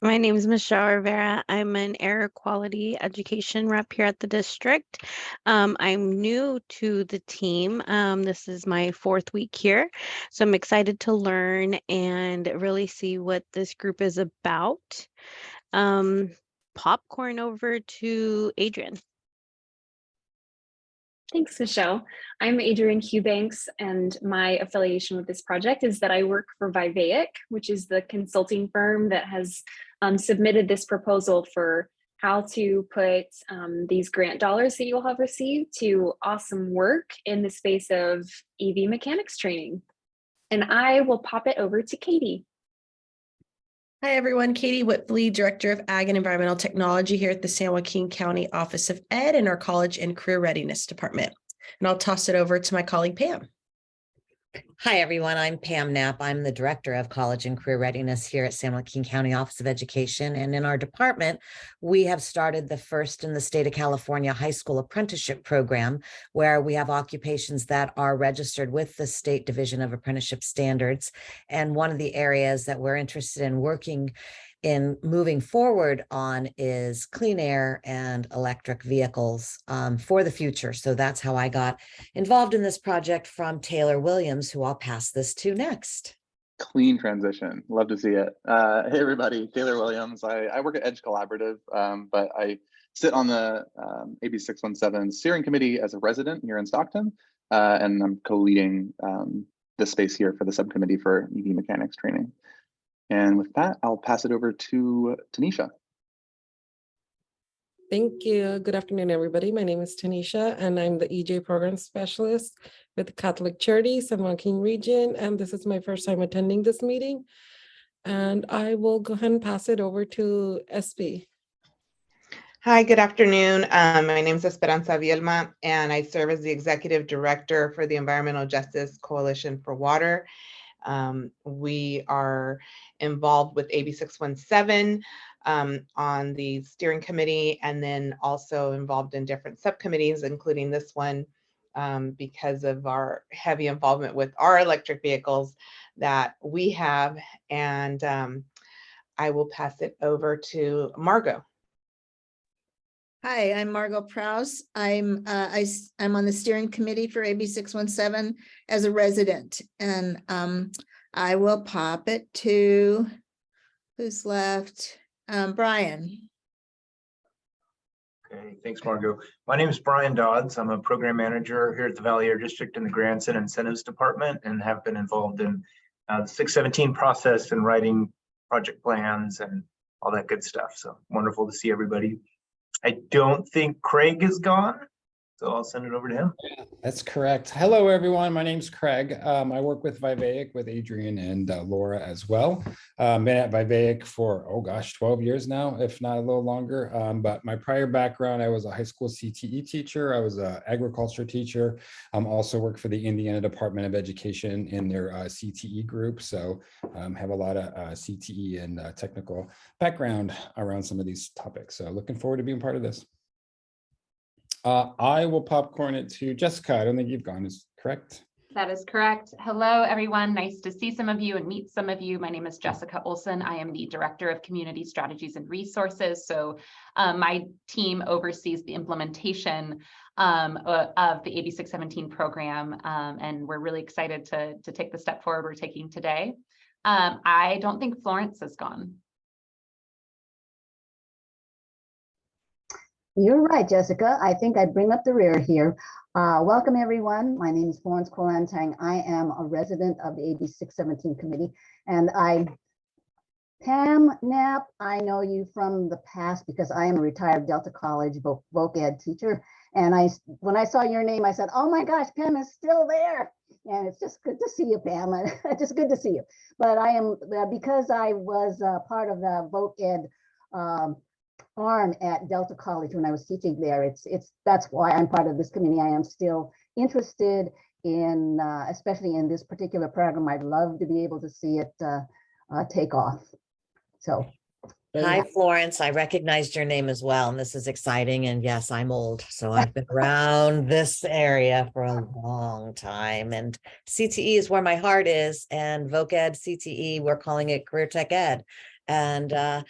My name is Michelle Rivera. I'm an air quality education rep here at the district. I'm new to the team. This is my fourth week here, so I'm excited to learn and really see what this group is about. Um, Popcorn over to Adrian. Thanks, Michelle. I'm Adrienne Hubanks, and my affiliation with this project is that I work for Vivaic, which is the consulting firm that has submitted this proposal for how to put these grant dollars that you'll have received to awesome work in the space of EV mechanics training. And I will pop it over to Katie. Hi, everyone. Katie Whitley, Director of Ag and Environmental Technology here at the San Joaquin County Office of Ed in our College and Career Readiness Department. And I'll toss it over to my colleague, Pam. Hi, everyone. I'm Pam Knapp. I'm the Director of College and Career Readiness here at San Joaquin County Office of Education. And in our department, we have started the first in the state of California high school apprenticeship program, where we have occupations that are registered with the State Division of Apprenticeship Standards. And one of the areas that we're interested in working in moving forward on is clean air and electric vehicles for the future. So that's how I got involved in this project from Taylor Williams, who I'll pass this to next. Clean transition. Love to see it. Hey, everybody. Taylor Williams. I work at Edge Collaborative, but I sit on the AB 617 steering committee as a resident here in Stockton, and I'm co-leading the space here for the subcommittee for EV mechanics training. And with that, I'll pass it over to Tanisha. Thank you. Good afternoon, everybody. My name is Tanisha, and I'm the EJ Program Specialist with the Catholic Charities San Joaquin Region. And this is my first time attending this meeting. And I will go ahead and pass it over to SP. Hi, good afternoon. My name is Esperanza Vielma, and I serve as the Executive Director for the Environmental Justice Coalition for Water. We are involved with AB 617 on the steering committee, and then also involved in different subcommittees, including this one, because of our heavy involvement with our electric vehicles that we have. And I will pass it over to Margot. Hi, I'm Margot Prowse. I'm on the steering committee for AB 617 as a resident, and I will pop it to who's left. Brian. Okay, thanks, Margot. My name is Brian Dodds. I'm a program manager here at the Valley Air District in the Grants and Incentives Department, and have been involved in the 617 process and writing project plans and all that good stuff. So wonderful to see everybody. I don't think Craig is gone, so I'll send it over to him. Yeah, that's correct. Hello, everyone. My name's Craig. I work with Vivaic with Adrian and Laura as well. Been at Vivaic for, 12 years now, if not a little longer. But my prior background, I was a high school CTE teacher. I was an agriculture teacher. Also worked for the Indiana Department of Education in their CTE group. So have a lot of CTE and technical background around some of these topics. So looking forward to being part of this. I will popcorn it to Jessica. I don't think you've gone, is correct? That is correct. Hello, everyone. Nice to see some of you and meet some of you. My name is Jessica Olson. I am the Director of Community Strategies and Resources. So my team oversees the implementation of the AB 617 program, and we're really excited to take the step forward we're taking today. I don't think Florence is gone. You're right, Jessica. I think I bring up the rear here. Welcome, everyone. My name is Florence Colantang. I am a resident of the AB 617 committee, and Pam Knapp, I know you from the past because I am a retired Delta College voc ed teacher. And when I saw your name, I said, oh my gosh, Pam is still there. And it's just good to see you, Pam. It's just good to see you. But I am, because I was part of the voc ed arm at Delta College when I was teaching there. That's why I'm part of this committee. I am still interested in, especially in this particular program. I'd love to be able to see it take off. So. Hi, Florence. I recognized your name as well, and this is exciting. And yes, I'm old, so I've been around this area for a long time. And CTE is where my heart is, and voc ed, CTE, we're calling it career tech ed. And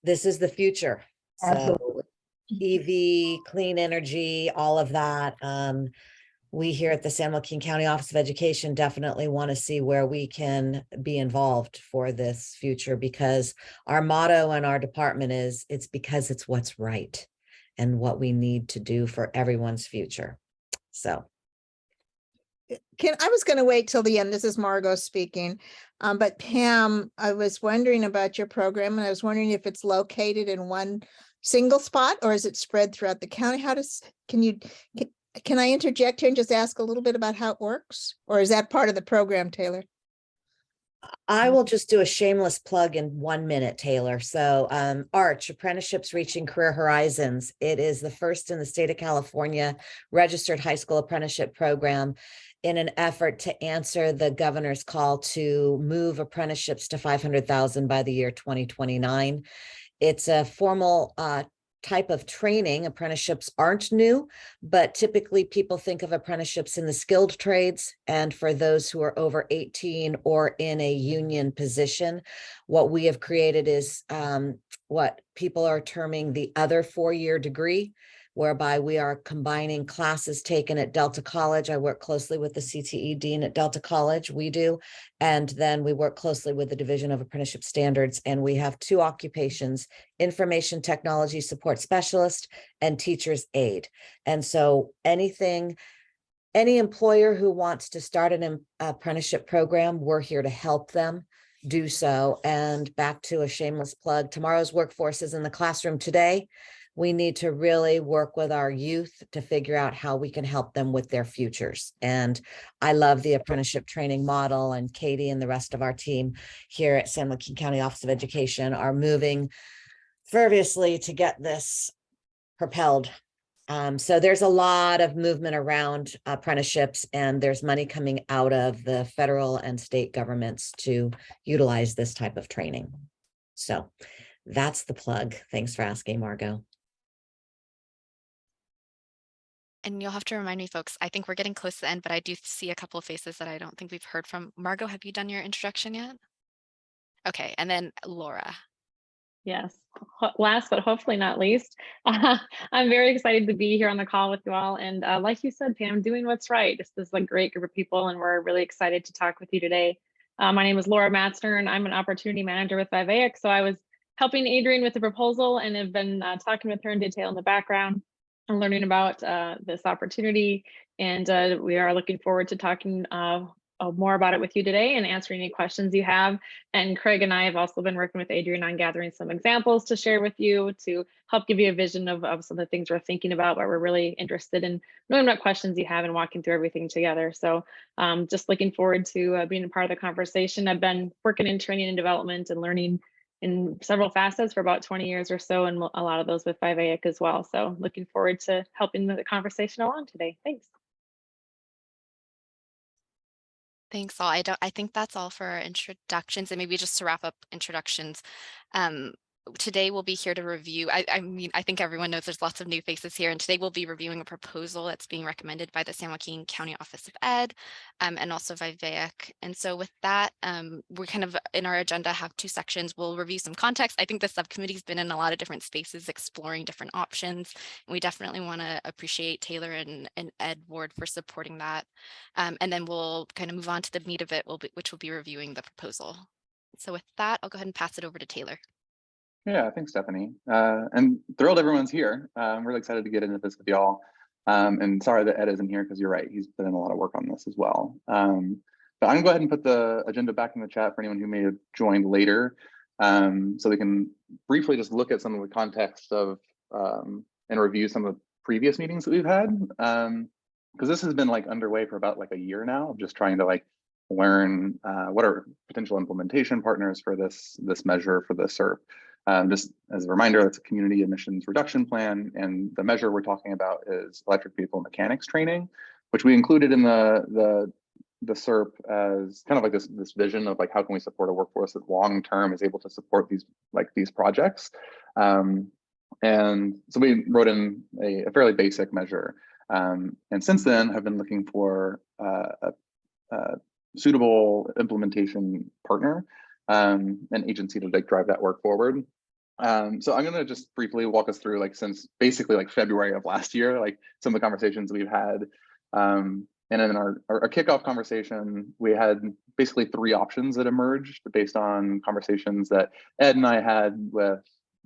this is the future. So Absolutely. EV, clean energy, all of that. We here at the San Joaquin County Office of Education definitely want to see where we can be involved for this future, because our motto in our department is, it's because it's what's right and what we need to do for everyone's future. So. I was going to wait till the end. This is Margot speaking. But Pam, I was wondering about your program, and I was wondering if it's located in one single spot or is it spread throughout the county? Can I interject here and just ask a little bit about how it works? Or is that part of the program, Taylor? I will just do a shameless plug in 1 minute, Taylor. So ARCH, Apprenticeships Reaching Career Horizons. It is the first in the state of California registered high school apprenticeship program in an effort to answer the governor's call to move apprenticeships to 500,000 by the year 2029. It's a formal type of training. Apprenticeships aren't new, but typically people think of apprenticeships in the skilled trades. And for those who are over 18 or in a union position, what we have created is what people are terming the other 4-year degree, whereby we are combining classes taken at Delta College. I work closely with the CTE dean at Delta College, we do. And then we work closely with the Division of Apprenticeship Standards. And we have 2 occupations: information technology support specialist and teacher's aide. And so any employer who wants to start an apprenticeship program, we're here to help them do so. And back to a shameless plug, tomorrow's workforce is in the classroom today. We need to really work with our youth to figure out how we can help them with their futures. And I love the apprenticeship training model, and Katie and the rest of our team here at San Joaquin County Office of Education are moving fervently to get this propelled. So there's a lot of movement around apprenticeships, and there's money coming out of the federal and state governments to utilize this type of training. So that's the plug. Thanks for asking, Margot. And you'll have to remind me, folks, I think we're getting close to the end, but I do see a couple of faces that I don't think we've heard from. Margot, have you done your introduction yet? Okay, and then Laura. Yes, last but hopefully not least, I'm very excited to be here on the call with you all. And like you said, Pam, doing what's right. This is a great group of people, and we're really excited to talk with you today. My name is Laura Matzner, and I'm an opportunity manager with Vivaic. So I was helping Adrienne with the proposal and have been talking with her in detail in the background and learning about this opportunity. And we are looking forward to talking more about it with you today and answering any questions you have. And Craig and I have also been working with Adrienne on gathering some examples to share with you to help give you a vision of some of the things we're thinking about, but we're really interested in knowing what questions you have and walking through everything together. So just looking forward to being a part of the conversation. I've been working in training and development and learning in several facets for about 20 years or so, and a lot of those with Vivaic as well. So looking forward to helping the conversation along today. Thanks. Thanks all. I think that's all for our introductions, and maybe just to wrap up introductions. Today we'll be here to review. I mean, I think everyone knows there's lots of new faces here, and today we'll be reviewing a proposal that's being recommended by the San Joaquin County Office of Ed and also Vivaic. And so with that, we're kind of in our agenda have 2 sections. We'll review some context. I think the subcommittee's been in a lot of different spaces exploring different options, and we definitely want to appreciate Taylor and Ed Ward for supporting that. And then we'll kind of move on to the meat of it, which will be reviewing the proposal. So with that, I'll go ahead and pass it over to Taylor. Yeah, thanks, Stephanie. And thrilled everyone's here. I'm really excited to get into this with y'all. And sorry that Ed isn't here, because you're right, he's put in a lot of work on this as well. But I'm gonna go ahead and put the agenda back in the chat for anyone who may have joined later, so we can briefly just look at some of the context of and review some of the previous meetings that we've had. Because this has been like underway for about like a year now, of just trying to like learn what are potential implementation partners for this measure for the SERP. Just as a reminder, it's a community emissions reduction plan, and the measure we're talking about is electric vehicle mechanics training, which we included in the SERP as kind of like this vision of like, how can we support a workforce that long term is able to support these projects. And so we wrote in a fairly basic measure, and since then have been looking for a suitable implementation partner. an agency to like drive that work forward. So I'm going to just briefly walk us through like since basically like February of last year, like some of the conversations we've had. And in our kickoff conversation, we had basically 3 options that emerged based on conversations that Ed and I had with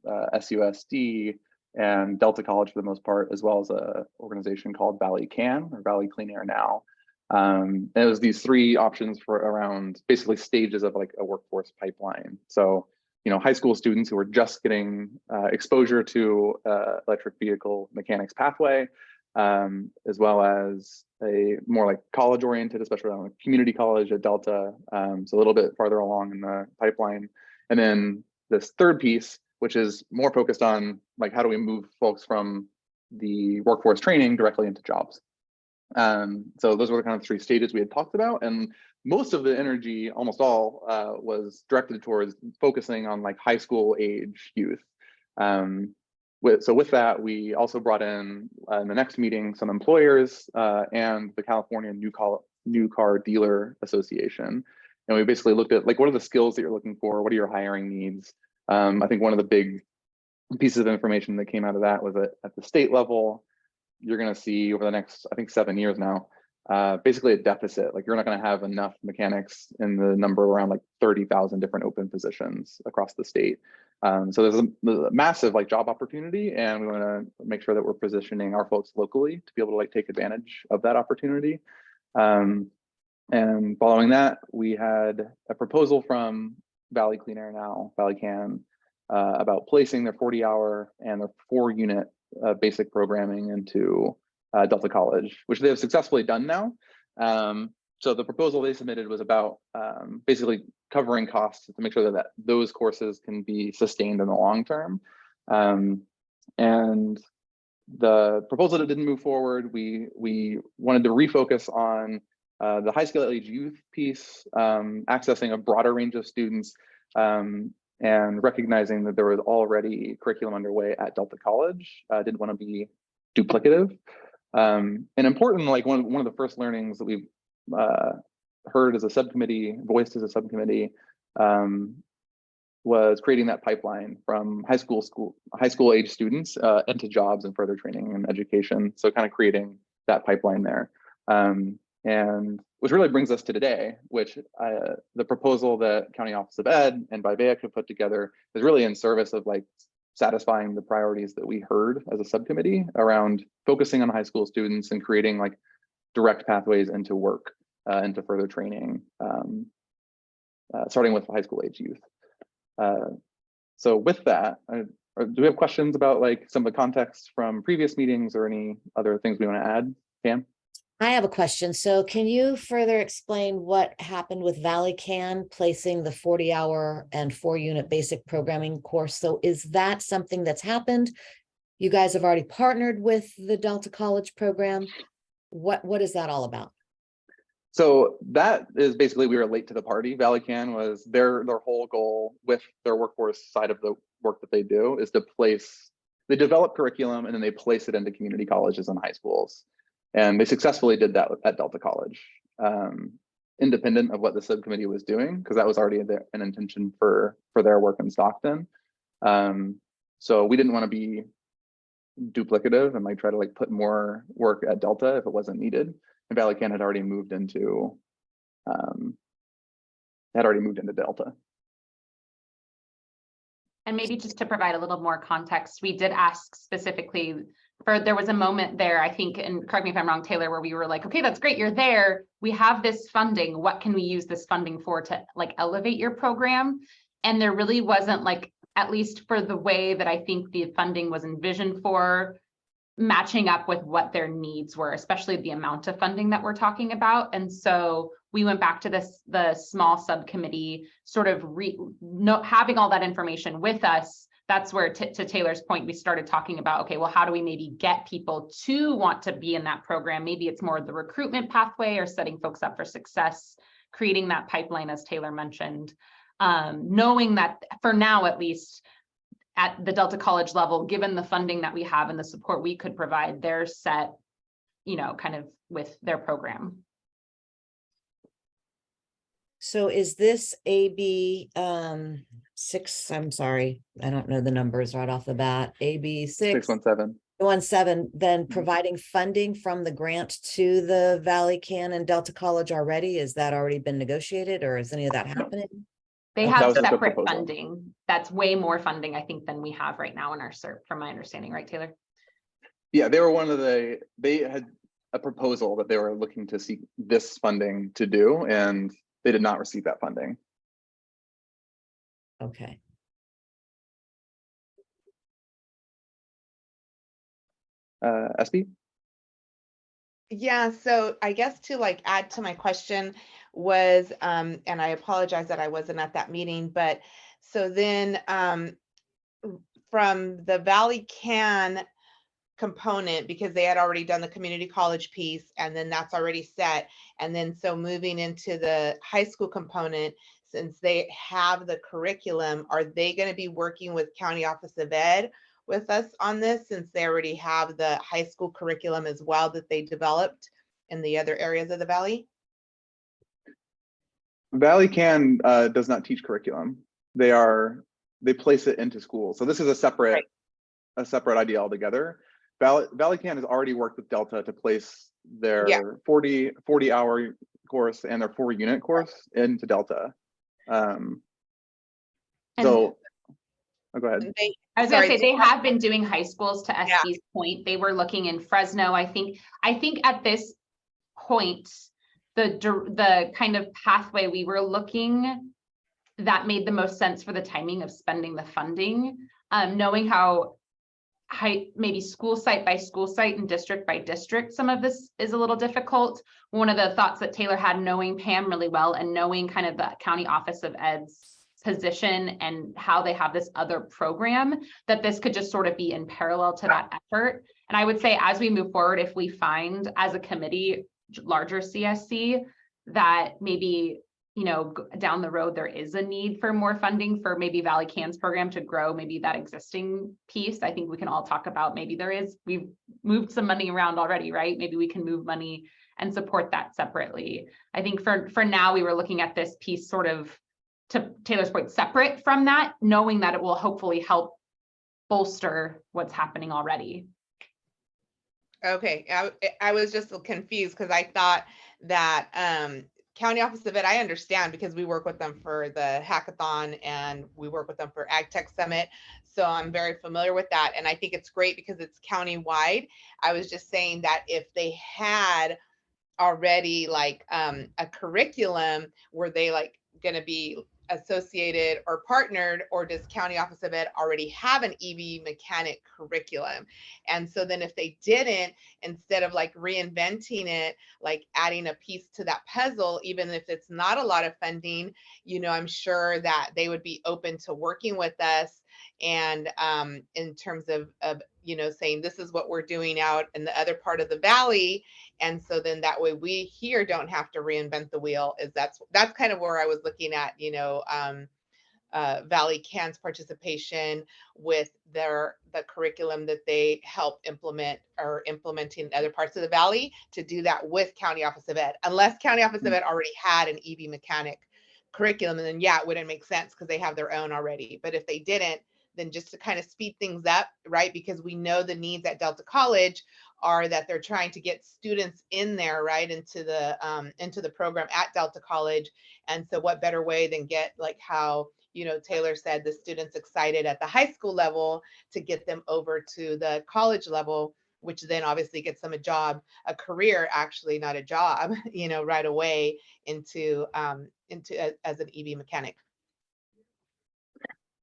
SUSD and Delta College for the most part, as well as a organization called Valley Can or Valley Clean Air Now. And it was these 3 options for around basically stages of like a workforce pipeline. So, you know, high school students who are just getting exposure to electric vehicle mechanics pathway, as well as a more like college oriented, especially around community college at Delta, so a little bit farther along in the pipeline. And then this 3rd piece, which is more focused on like how do we move folks from the workforce training directly into jobs. So those were the kind of 3 stages we had talked about, and most of the energy, almost all, was directed towards focusing on like high school age youth. So with that, we also brought in the next meeting some employers and the California New Car Dealer Association, and we basically looked at like what are the skills that you're looking for, what are your hiring needs. I think one of the big pieces of information that came out of that was that at the state level, you're going to see over the next, I think 7 years now, basically a deficit. Like you're not going to have enough mechanics in the number around like 30,000 different open positions across the state. So there's a massive like job opportunity, and we want to make sure that we're positioning our folks locally to be able to like take advantage of that opportunity. And following that, we had a proposal from Valley Clean Air Now, Valley Can, about placing their 40-hour and their 4-unit basic programming into Delta College, which they have successfully done now. So the proposal they submitted was about basically covering costs to make sure that those courses can be sustained in the long term. And the proposal that didn't move forward, we wanted to refocus on the high skill age youth piece, accessing a broader range of students, and recognizing that there was already curriculum underway at Delta College. Didn't want to be duplicative. And important, like one of the first learnings that we've heard as a subcommittee, voiced as a subcommittee, was creating that pipeline from high school age students into jobs and further training and education. So kind of creating that pipeline there. And which really brings us to today, which the proposal that County Office of Ed and Vivaic have put together is really in service of like satisfying the priorities that we heard as a subcommittee around focusing on high school students and creating like direct pathways into work, into further training, starting with high school age youth. So with that, do we have questions about like some of the context from previous meetings or any other things we want to add, Pam? I have a question. So can you further explain what happened with Valley Can placing the 40-hour and 4-unit basic programming course? So is that something that's happened? You guys have already partnered with the Delta College program. What is that all about? So that is basically, we were late to the party. Valley Can was their whole goal with their workforce side of the work that they do is to they develop curriculum and then they place it into community colleges and high schools. And they successfully did that at Delta College, independent of what the subcommittee was doing, because that was already an intention for their work in Stockton. So we didn't want to be duplicative and like try to like put more work at Delta if it wasn't needed. And Valley Can had already moved into Delta. And maybe just to provide a little more context, we did ask specifically there was a moment there, I think, and correct me if I'm wrong, Taylor, where we were like, okay, that's great, you're there. We have this funding. What can we use this funding for to like elevate your program? And there really wasn't like, at least for the way that I think the funding was envisioned for, matching up with what their needs were, especially the amount of funding that we're talking about. And so we went back to the small subcommittee, sort of having all that information with us. That's where, to Taylor's point, we started talking about, okay, well, how do we maybe get people to want to be in that program? Maybe it's more the recruitment pathway or setting folks up for success, creating that pipeline, as Taylor mentioned, knowing that for now, at least, at the Delta College level, given the funding that we have and the support we could provide, they're set, kind of with their program. So is this AB 6? I'm sorry, I don't know the numbers right off the bat. AB 617. 617, then providing funding from the grant to the Valley Can and Delta College already? Is that already been negotiated, or is any of that happening? They Okay. That have was just a separate proposal. funding. That's way more funding, I think, than we have right now in our CERP, from my understanding, right, Taylor? Yeah, they were one of they had a proposal that they were looking to seek this funding to do, and they did not receive that funding. Okay. SB? Yeah, so I guess to like add to my question was, and I apologize that I wasn't at that meeting, but so then from the Valley Can component, because they had already done the community college piece and then that's already set. And then so moving into the high school component, since they have the curriculum, are they going to be working with County Office of Ed with us on this, since they already have the high school curriculum as well that they developed in the other areas of the Valley? Valley Can does not teach curriculum. They place it into schools. So this is a separate idea altogether. Valley Can has already worked with Delta to place their 40 hour course and their 4-unit course into Delta. So go ahead. I was gonna say, they have been doing high schools, to SB's point. They were looking in Fresno. I think at this point, the kind of pathway we were looking that made the most sense for the timing of spending the funding, knowing how maybe school site by school site and district by district, some of this is a little difficult. One of the thoughts that Taylor had, knowing Pam really well and knowing kind of the County Office of Ed's position and how they have this other program, that this could just sort of be in parallel to that effort. And I would say, as we move forward, if we find as a committee, larger CSC, that maybe, you know, down the road there is a need for more funding for maybe Valley Can's program to grow, maybe that existing piece, I think we can all talk about, maybe we've moved some money around already, right? Maybe we can move money and support that separately. I think for now, we were looking at this piece sort of, to Taylor's point, separate from that, knowing that it will hopefully help bolster what's happening already. Okay, I was just confused because I thought that County Office of Ed, I understand because we work with them for the hackathon and we work with them for Ag Tech Summit. So I'm very familiar with that. And I think it's great because it's county-wide. I was just saying that if they had already like a curriculum, were they like going to be associated or partnered, or does County Office of Ed already have an EV mechanic curriculum? And so then if they didn't, instead of like reinventing it, like adding a piece to that puzzle, even if it's not a lot of funding, you know, I'm sure that they would be open to working with us. And in terms of you know, saying this is what we're doing out in the other part of the Valley. And so then that way we here don't have to reinvent the wheel. That's kind of where I was looking at, you know, Valley Can's participation with the curriculum that they help implement or implementing in other parts of the Valley, to do that with County Office of Ed, unless County Office of Ed already had an EV mechanic curriculum. And then, yeah, it wouldn't make sense because they have their own already. But if they didn't, then just to kind of speed things up, right? Because we know the needs at Delta College are that they're trying to get students in there, right, into the program at Delta College. And so what better way than get, like how, you know, Taylor said, the students excited at the high school level to get them over to the college level, which then obviously gets them a career, actually, not a job, you know, right away into as an EV mechanic.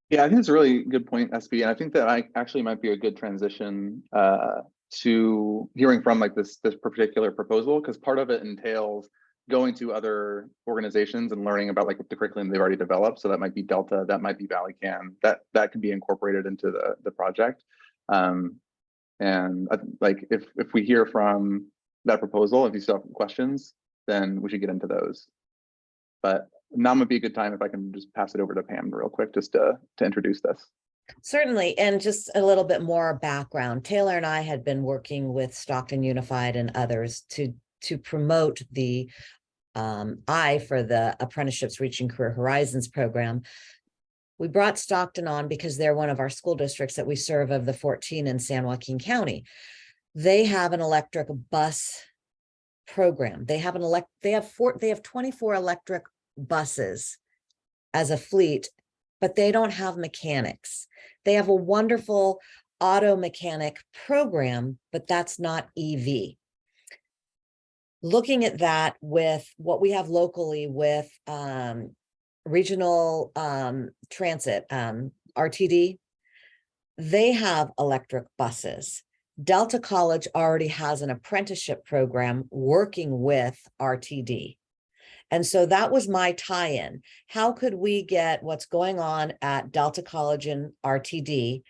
Yeah, I think it's a really good point, SB. And I think that I actually might be a good transition to hearing from like this particular proposal, because part of it entails going to other organizations and learning about like the curriculum they've already developed. So that might be Delta, that might be Valley Can, that can be incorporated into the project. And like if we hear from that proposal, if you still have questions, then we should get into those. But now might be a good time if I can just pass it over to Pam real quick, just to introduce this. Certainly, and just a little bit more background. Taylor and I had been working with Stockton Unified and others to promote the I, for the Apprenticeships Reaching Career Horizons program, we brought Stockton on because they're one of our school districts that we serve of the 14 in San Joaquin County. They have an electric bus program. They have 24 electric buses as a fleet, but they don't have mechanics. They have a wonderful auto mechanic program, but that's not EV. Looking at that with what we have locally with regional transit, RTD, they have electric buses. Delta College already has an apprenticeship program working with RTD. And so that was my tie-in. How could we get what's going on at Delta College and RTD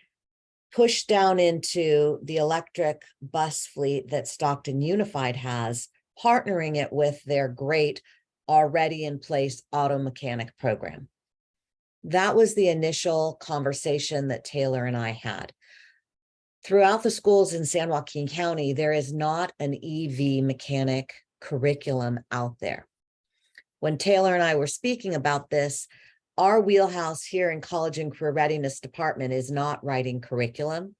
pushed down into the electric bus fleet that Stockton Unified has, partnering it with their great already in place auto mechanic program? That was the initial conversation that Taylor and I had. Throughout the schools in San Joaquin County, there is not an EV mechanic curriculum out there. When Taylor and I were speaking about this, our wheelhouse here in College and Career Readiness Department is not writing curriculum.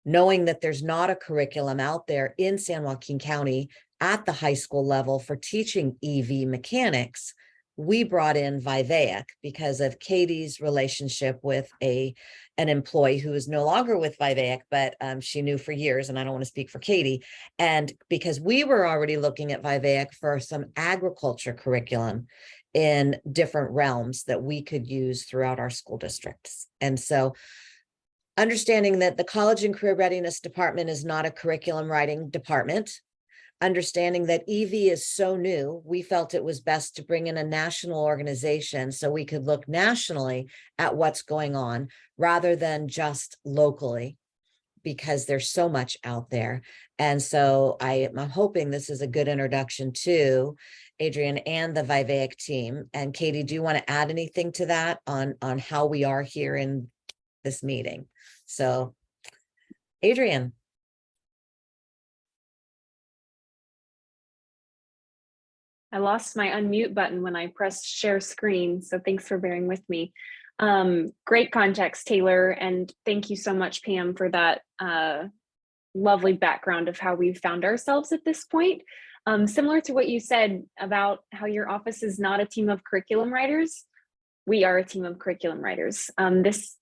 Knowing that there's not a curriculum out there in San Joaquin County at the high school level for teaching EV mechanics, we brought in Vivaic because of Katie's relationship with an employee who is no longer with Vivaic, but she knew for years, and I don't want to speak for Katie. And because we were already looking at Vivaic for some agriculture curriculum in different realms that we could use throughout our school districts. And so understanding that the College and Career Readiness Department is not a curriculum writing department, understanding that EV is so new, we felt it was best to bring in a national organization so we could look nationally at what's going on rather than just locally, because there's so much out there. And so I'm hoping this is a good introduction to Adrian and the Vivaic team. And Katie, do you want to add anything to that on how we are here in this meeting? So Adrian. I lost my unmute button when I pressed share screen, so thanks for bearing with me. Great context, Taylor, and thank you so much, Pam, for that lovely background of how we've found ourselves at this point. Similar to what you said about how your office is not a team of curriculum writers, we are a team of curriculum writers. This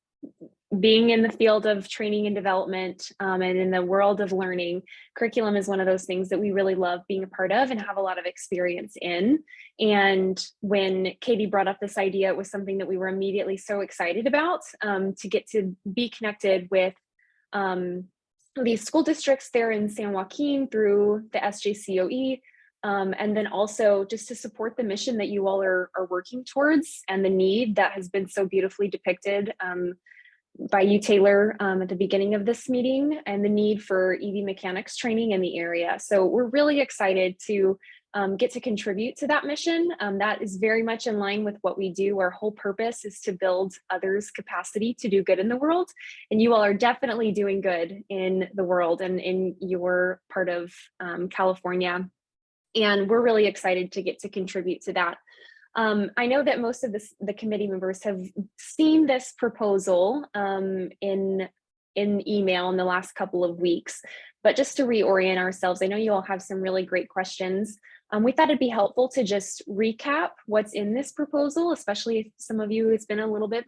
being in the field of training and development and in the world of learning, curriculum is one of those things that we really love being a part of and have a lot of experience in. And when Katie brought up this idea, it was something that we were immediately so excited about, to get to be connected with these school districts there in San Joaquin through the SJCOE. And then also just to support the mission that you all are working towards and the need that has been so beautifully depicted by you, Taylor, at the beginning of this meeting, and the need for EV mechanics training in the area. So we're really excited to get to contribute to that mission. That is very much in line with what we do. Our whole purpose is to build others' capacity to do good in the world. And you all are definitely doing good in the world and in your part of California. And we're really excited to get to contribute to that. I know that most of the committee members have seen this proposal in email in the last couple of weeks, but just to reorient ourselves, I know you all have some really great questions. We thought it'd be helpful to just recap what's in this proposal, especially if some of you, it's been a little bit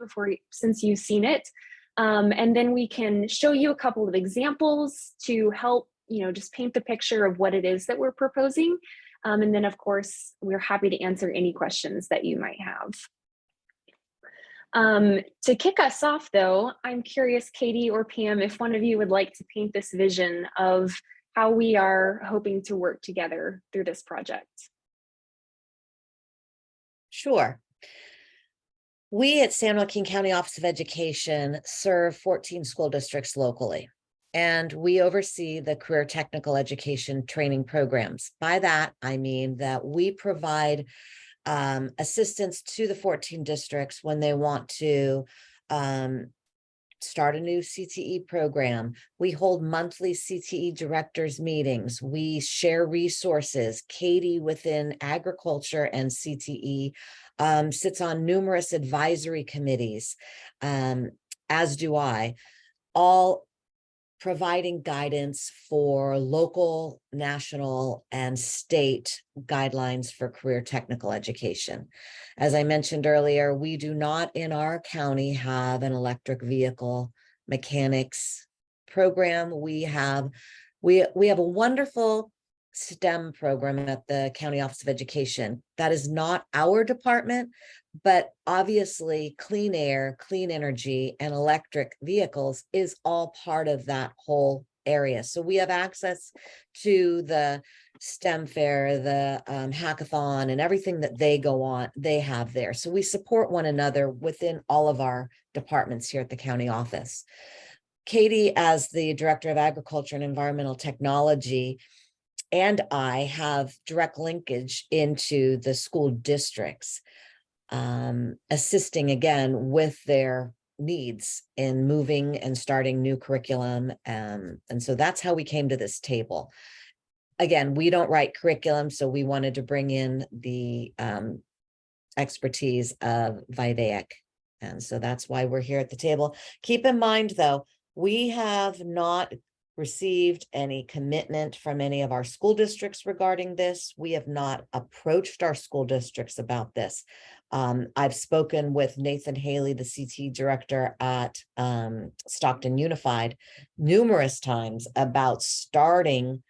since you've seen it. And then we can show you a couple of examples to help, just paint the picture of what it is that we're proposing. And then, of course, we're happy to answer any questions that you might have. To kick us off, though, I'm curious, Katie or Pam, if one of you would like to paint this vision of how we are hoping to work together through this project. Sure. We at San Joaquin County Office of Education serve 14 school districts locally. And we oversee the career technical education training programs. By that, I mean that we provide assistance to the 14 districts when they want to start a new CTE program. We hold monthly CTE directors meetings. We share resources. Katie within agriculture and CTE sits on numerous advisory committees, as do I, all providing guidance for local, national, and state guidelines for career technical education. As I mentioned earlier, we do not in our county have an electric vehicle mechanics program. We have a wonderful STEM program at the County Office of Education. That is not our department, but obviously clean air, clean energy, and electric vehicles is all part of that whole area. So we have access to the STEM fair, the hackathon, and everything that they have there. So we support one another within all of our departments here at the county office. Katie, as the Director of Agriculture and Environmental Technology, and I have direct linkage into the school districts, assisting again with their needs in moving and starting new curriculum. And so that's how we came to this table. Again, we don't write curriculum, so we wanted to bring in the expertise of Vivaic. And so that's why we're here at the table. Keep in mind, though, we have not received any commitment from any of our school districts regarding this. We have not approached our school districts about this. I've spoken with Nathan Haley, the CT director at Stockton Unified, numerous times about starting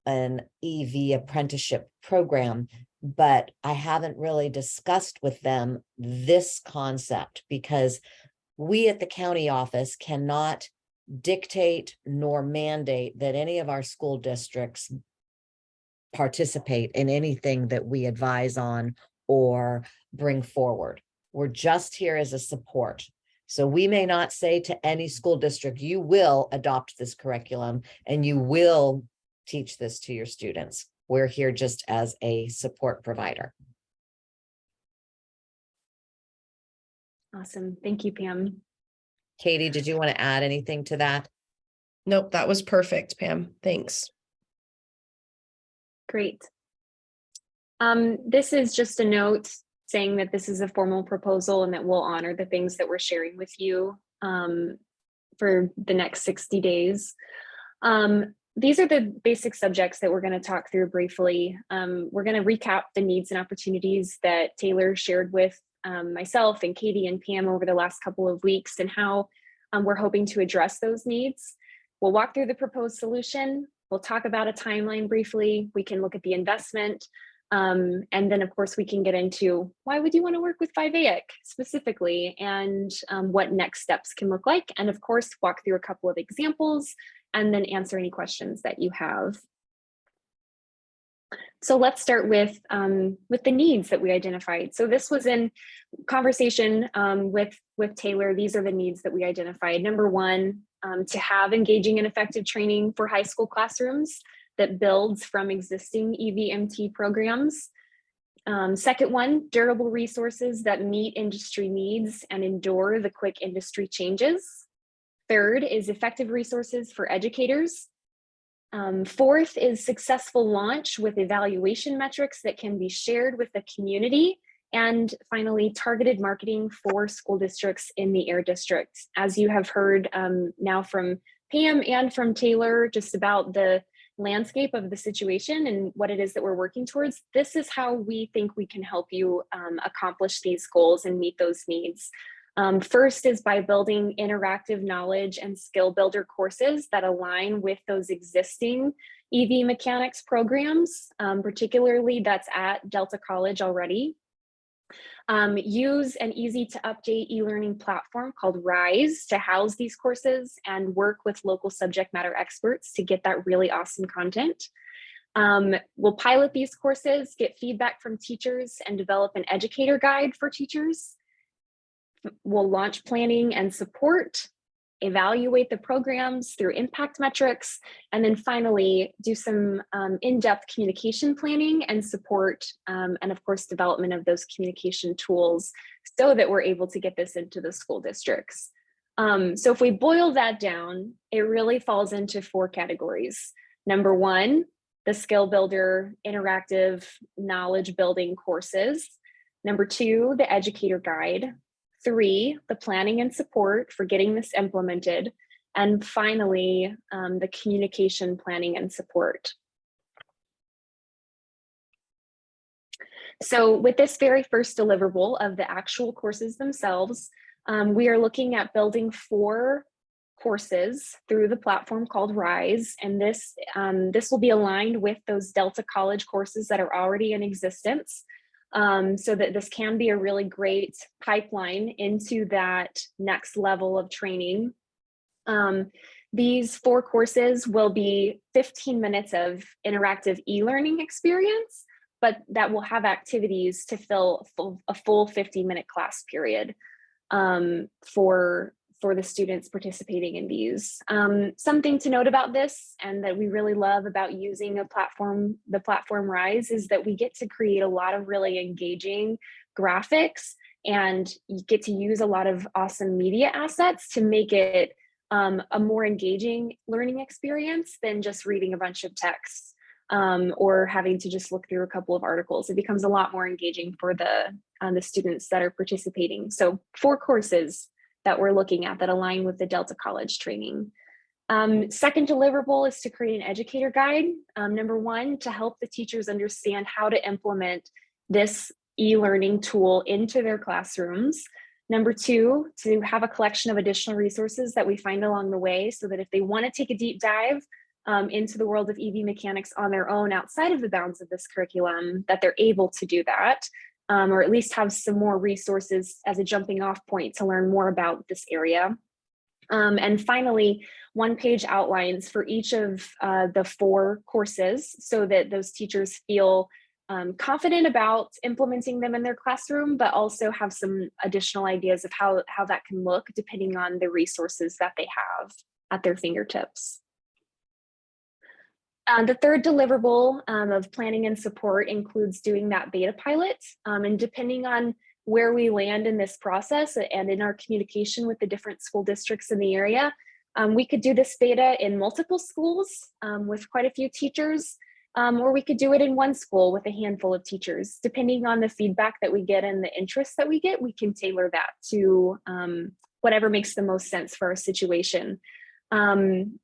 an EV apprenticeship program, but I haven't really discussed with them this concept because we at the county office cannot dictate nor mandate that any of our school districts participate in anything that we advise on or bring forward. We're just here as a support. So we may not say to any school district, you will adopt this curriculum and you will teach this to your students. We're here just as a support provider. Awesome. Thank you, Pam. Katie, did you want to add anything to that? Nope, that was perfect, Pam. Thanks. Great. This is just a note saying that this is a formal proposal and that we'll honor the things that we're sharing with you for the next 60 days. These are the basic subjects that we're going to talk through briefly. We're going to recap the needs and opportunities that Taylor shared with myself and Katie and Pam over the last couple of weeks and how we're hoping to address those needs. We'll walk through the proposed solution. We'll talk about a timeline briefly. We can look at the investment. And then, of course, we can get into why would you want to work with Vivaic specifically and what next steps can look like. And of course, walk through a couple of examples and then answer any questions that you have. So let's start with the needs that we identified. So this was in conversation with Taylor. These are the needs that we identified. Number one, to have engaging and effective training for high school classrooms that builds from existing EVMT programs. Second one, durable resources that meet industry needs and endure the quick industry changes. Third is effective resources for educators. Fourth is successful launch with evaluation metrics that can be shared with the community. And finally, targeted marketing for school districts in the AIR district. As you have heard now from Pam and from Taylor, just about the landscape of the situation and what it is that we're working towards, this is how we think we can help you accomplish these goals and meet those needs. First is by building interactive knowledge and skill builder courses that align with those existing EV mechanics programs, particularly that's at Delta College already. Use an easy to update e-learning platform called Rise to house these courses and work with local subject matter experts to get that really awesome content. We'll pilot these courses, get feedback from teachers, and develop an educator guide for teachers. We'll launch planning and support, evaluate the programs through impact metrics, and then finally do some in-depth communication planning and support, and of course, development of those communication tools so that we're able to get this into the school districts. So if we boil that down, it really falls into 4 categories. Number 1, the skill builder, interactive knowledge building courses. Number 2, the educator guide. 3, the planning and support for getting this implemented. And finally, the communication planning and support. So with this very first deliverable of the actual courses themselves, we are looking at building 4 courses through the platform called RISE. And this will be aligned with those Delta College courses that are already in existence, so that this can be a really great pipeline into that next level of training. These 4 courses will be 15 minutes of interactive e-learning experience, but that will have activities to fill a full 50-minute class period for the students participating in these. Something to note about this, and that we really love about using the platform RISE, is that we get to create a lot of really engaging graphics, and you get to use a lot of awesome media assets to make it a more engaging learning experience than just reading a bunch of texts or having to just look through a couple of articles. It becomes a lot more engaging for the students that are participating. So 4 courses that we're looking at that align with the Delta College training. Second deliverable is to create an educator guide. Number 1, to help the teachers understand how to implement this e-learning tool into their classrooms. Number 2, to have a collection of additional resources that we find along the way, so that if they want to take a deep dive into the world of EV mechanics on their own outside of the bounds of this curriculum, that they're able to do that. Or at least have some more resources as a jumping off point to learn more about this area. And finally, 1-page outlines for each of the 4 courses, so that those teachers feel confident about implementing them in their classroom, but also have some additional ideas of how that can look depending on the resources that they have at their fingertips. The third deliverable of planning and support includes doing that beta pilot. And depending on where we land in this process and in our communication with the different school districts in the area, we could do this beta in multiple schools with quite a few teachers, or we could do it in 1 school with a handful of teachers. Depending on the feedback that we get and the interest that we get, we can tailor that to whatever makes the most sense for our situation.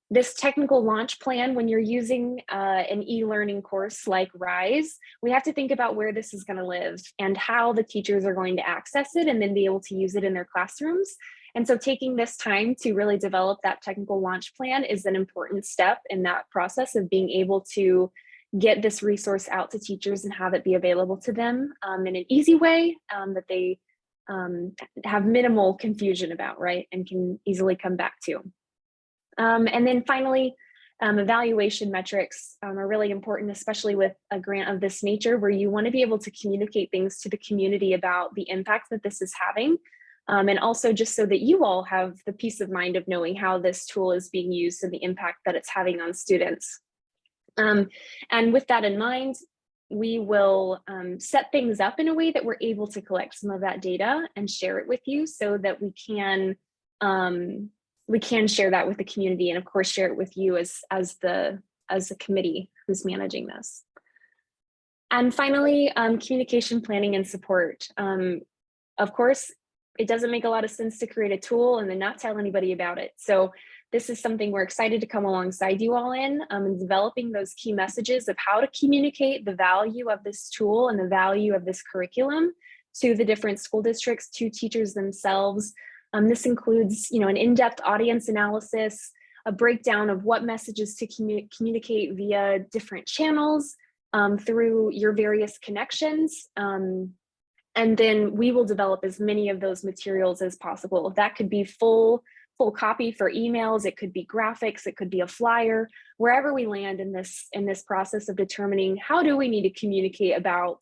This technical launch plan, when you're using an e-learning course like RISE, we have to think about where this is going to live and how the teachers are going to access it and then be able to use it in their classrooms. And so taking this time to really develop that technical launch plan is an important step in that process of being able to get this resource out to teachers and have it be available to them in an easy way that they have minimal confusion about, right, and can easily come back to. And then finally, evaluation metrics are really important, especially with a grant of this nature, where you want to be able to communicate things to the community about the impact that this is having. And also just so that you all have the peace of mind of knowing how this tool is being used and the impact that it's having on students. And with that in mind, we will set things up in a way that we're able to collect some of that data and share it with you, so that we can share that with the community, and of course share it with you as the committee who's managing this. And finally, communication planning and support. Of course, it doesn't make a lot of sense to create a tool and then not tell anybody about it. So this is something we're excited to come alongside you all in developing those key messages of how to communicate the value of this tool and the value of this curriculum to the different school districts, to teachers themselves. This includes, an in-depth audience analysis, a breakdown of what messages to communicate via different channels through your various connections. And then we will develop as many of those materials as possible. That could be full copy for emails, it could be graphics, it could be a flyer, wherever we land in this process of determining how do we need to communicate about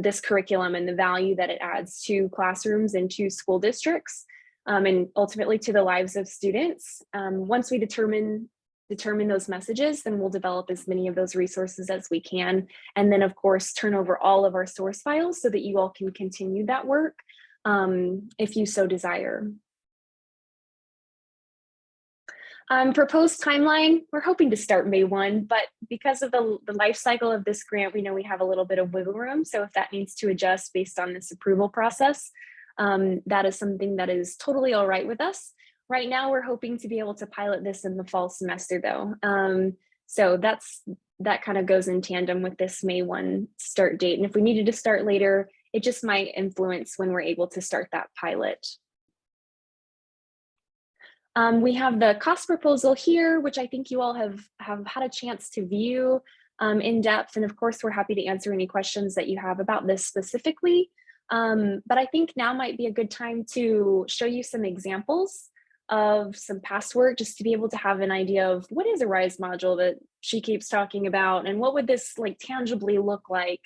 this curriculum and the value that it adds to classrooms and to school districts. And ultimately to the lives of students. Once we determine those messages, then we'll develop as many of those resources as we can. And then of course, turn over all of our source files so that you all can continue that work if you so desire. Proposed timeline, we're hoping to start May 1, but because of the life cycle of this grant, we know we have a little bit of wiggle room. So if that needs to adjust based on this approval process, that is something that is totally all right with us. Right now, we're hoping to be able to pilot this in the fall semester though. So that kind of goes in tandem with this May 1 start date. And if we needed to start later, it just might influence when we're able to start that pilot. We have the cost proposal here, which I think you all have had a chance to view in depth. And of course, we're happy to answer any questions that you have about this specifically. But I think now might be a good time to show you some examples of some past work, just to be able to have an idea of what is a RISE module that she keeps talking about, and what would this like tangibly look like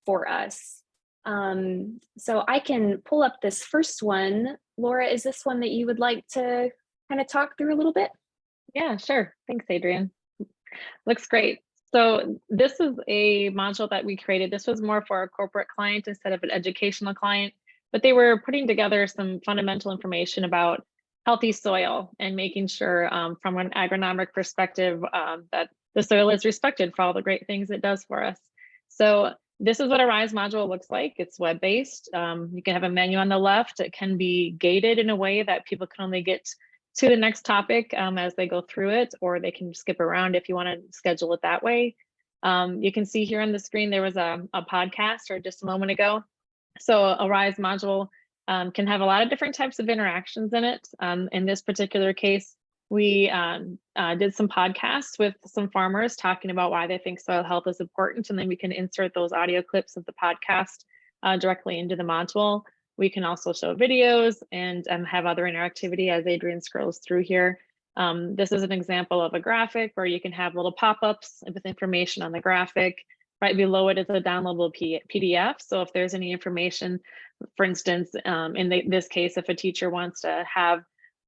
for us. So I can pull up this first one. Laura, is this one that you would like to kind of talk through a little bit? Yeah, sure. Thanks, Adrienne. Looks great. So this is a module that we created. This was more for a corporate client instead of an educational client, but they were putting together some fundamental information about healthy soil and making sure from an agronomic perspective that the soil is respected for all the great things it does for us. So this is what a RISE module looks like. It's web-based. You can have a menu on the left. It can be gated in a way that people can only get to the next topic as they go through it, or they can skip around if you want to schedule it that way. You can see here on the screen, there was a podcast or just a moment ago. So a RISE module can have a lot of different types of interactions in it. In this particular case, we did some podcasts with some farmers talking about why they think soil health is important, and then we can insert those audio clips of the podcast directly into the module. We can also show videos and have other interactivity as Adrienne scrolls through here. This is an example of a graphic where you can have little pop-ups with information on the graphic. Right below it is a downloadable PDF. So if there's any information, for instance, in this case, if a teacher wants to have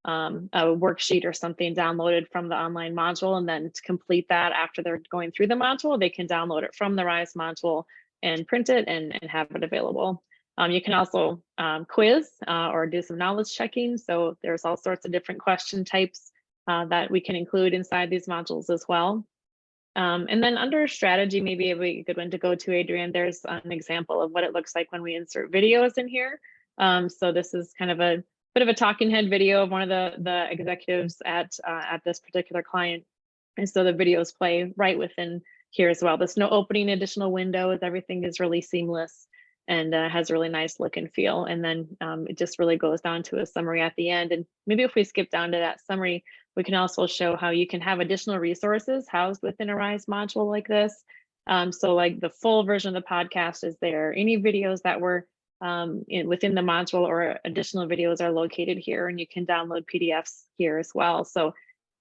a worksheet or something downloaded from the online module, and then to complete that after they're going through the module, they can download it from the RISE module and print it and have it available. You can also quiz or do some knowledge checking. So there's all sorts of different question types that we can include inside these modules as well. And then under strategy, maybe a good one to go to, Adrienne, there's an example of what it looks like when we insert videos in here. So this is kind of a bit of a talking head video of one of the executives at this particular client. And so the videos play right within here as well. There's no opening additional windows. Everything is really seamless and has a really nice look and feel. And then it just really goes down to a summary at the end. And maybe if we skip down to that summary, we can also show how you can have additional resources housed within a RISE module like this. So like the full version of the podcast is there. Any videos that were within the module or additional videos are located here, and you can download PDFs here as well. So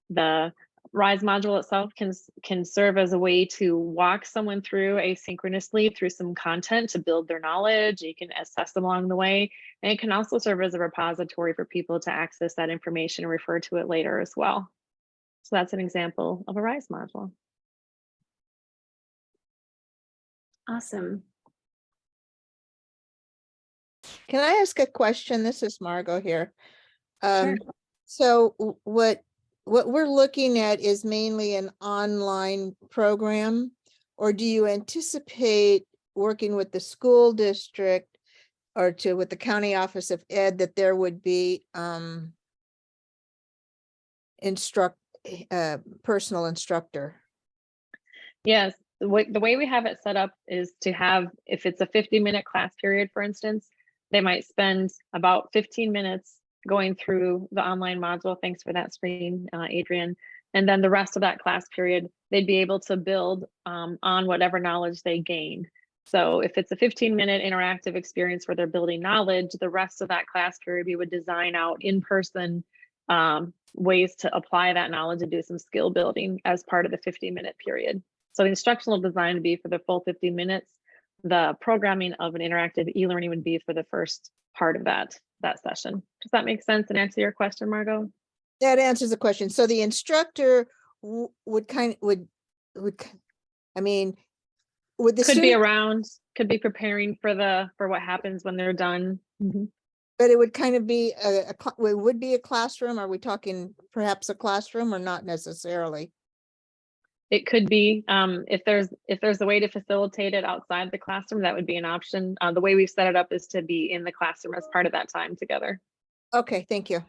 the RISE module itself can serve as a way to walk someone through asynchronously through some content to build their knowledge. You can assess them along the way, and it can also serve as a repository for people to access that information and refer to it later as well. So that's an example of a RISE module. Awesome. Can I ask a question? This is Margot here. Sure. So what we're looking at is mainly an online program, or do you anticipate working with the school district or with the county office of ed that there would be personal instructor? Yes, the way we have it set up is to have, if it's a 50-minute class period, for instance, they might spend about 15 minutes going through the online module. Thanks for that screen, Adrienne. And then the rest of that class period, they'd be able to build on whatever knowledge they gain. So if it's a 15-minute interactive experience where they're building knowledge, the rest of that class period, we would design out in-person ways to apply that knowledge and do some skill building as part of the 50-minute period. So the instructional design would be for the full 50 minutes. The programming of an interactive e-learning would be for the first part of that session. Does that make sense and answer your question, Margot? That answers the question. So the instructor would be around, could be preparing for what happens when they're done. Mm-hmm. But it would kind of be it would be a classroom. Are we talking perhaps a classroom or not necessarily? It could be, if there's a way to facilitate it outside the classroom, that would be an option. The way we've set it up is to be in the classroom as part of that time together. Okay, thank you.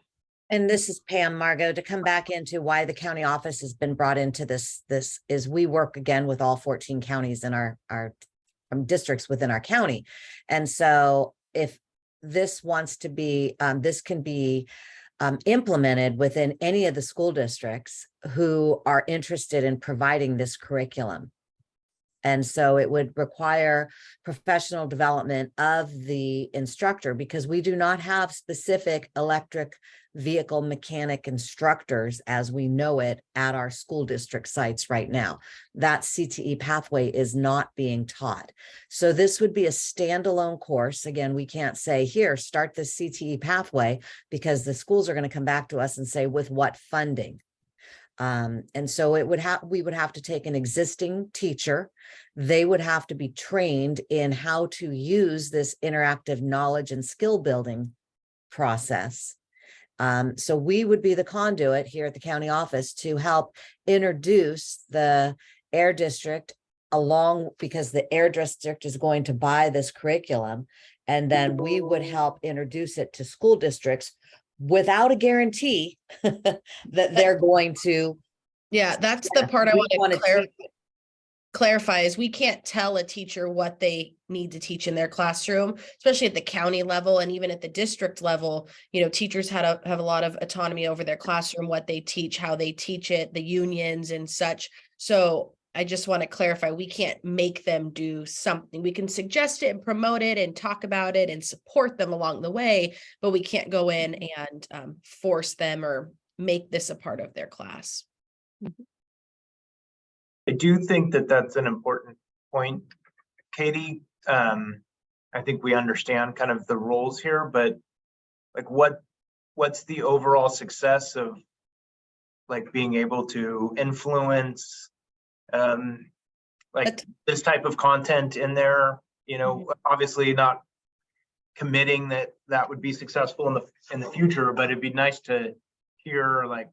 And this is Pam, Margot, to come back into why the county office has been brought into this is we work again with all 14 counties in our districts within our county. And so if this wants to be, this can be implemented within any of the school districts who are interested in providing this curriculum. And so it would require professional development of the instructor, because we do not have specific electric vehicle mechanic instructors as we know it at our school district sites right now. That CTE pathway is not being taught. So this would be a standalone course. Again, we can't say, here, start the CTE pathway, because the schools are going to come back to us and say, with what funding? And so we would have to take an existing teacher. They would have to be trained in how to use this interactive knowledge and skill building process. So we would be the conduit here at the county office to help introduce the Air District along, because the Air District is going to buy this curriculum, and then we would help introduce it to school districts without a guarantee that they're going to. Yeah, that's the part I want to clarify is we can't tell a teacher what they need to teach in their classroom, especially at the county level and even at the district level. You know, teachers have a lot of autonomy over their classroom, what they teach, how they teach it, the unions and such. So I just want to clarify, we can't make them do something. We can suggest it and promote it and talk about it and support them along the way, but we can't go in and force them or make this a part of their class. I do think that that's an important point, Katie. I think we understand kind of the roles here, but like what's the overall success of like being able to influence like this type of content in there? You know, obviously not committing that would be successful in the future, but it'd be nice to hear like